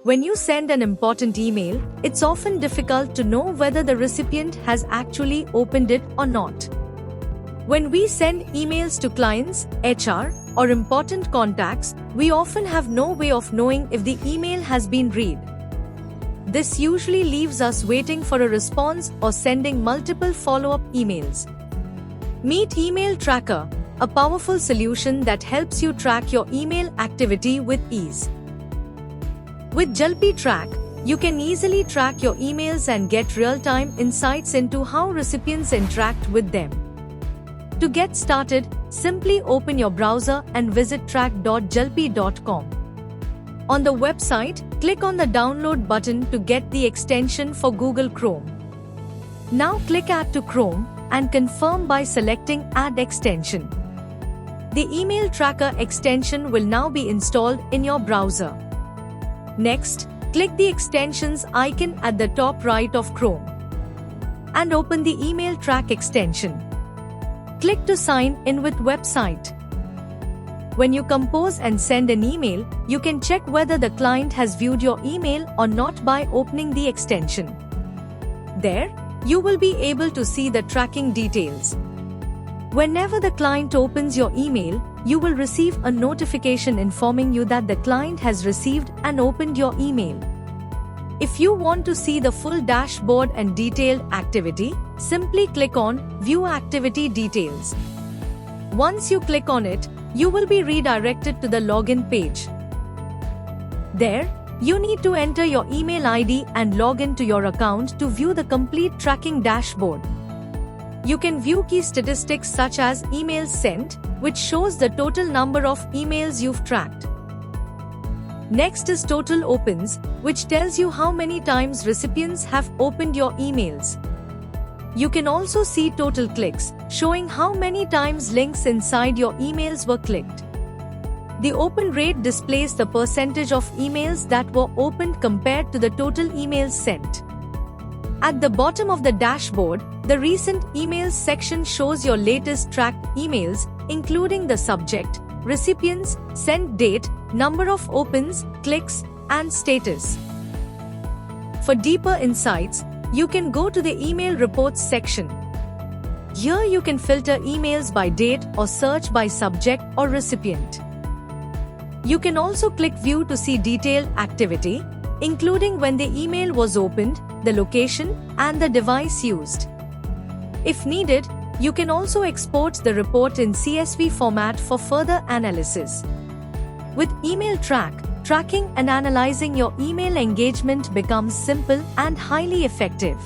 When you send an important email, it's often difficult to know whether the recipient has actually opened it or not. When we send emails to clients, HR, or important contacts, we often have no way of knowing if the email has been read. This usually leaves us waiting for a response or sending multiple follow-up emails. Meet Email Tracker, a powerful solution that helps you track your email activity with ease. With Jalpi Track, you can easily track your emails and get real-time insights into how recipients interact with them. To get started, simply open your browser and visit track.jalpi.com. On the website, click on the download button to get the extension for Google Chrome. Now click Add to Chrome and confirm by selecting Add Extension. The Email Tracker extension will now be installed in your browser. Next, click the extensions icon at the top right of Chrome and open the Email Track extension. Click to sign in with website. When you compose and send an email, you can check whether the client has viewed your email or not by opening the extension. There, you will be able to see the tracking details. Whenever the client opens your email, you will receive a notification informing you that the client has received and opened your email. If you want to see the full dashboard and detailed activity, simply click on View Activity Details. Once you click on it, you will be redirected to the login page. There, you need to enter your email ID and log in to your account to view the complete tracking dashboard. You can view key statistics such as emails sent, which shows the total number of emails you've tracked. Next is Total Opens, which tells you how many times recipients have opened your emails. You can also see total clicks, showing how many times links inside your emails were clicked. The open rate displays the percentage of emails that were opened compared to the total emails sent. At the bottom of the dashboard, the Recent Emails section shows your latest tracked emails, including the subject, recipients, sent date, number of opens, clicks, and status. For deeper insights, you can go to the Email Reports section. Here you can filter emails by date or search by subject or recipient. You can also click View to see detailed activity, including when the email was opened, the location, and the device used. If needed, you can also export the report in CSV format for further analysis. With Email Track, tracking and analyzing your email engagement becomes simple and highly effective.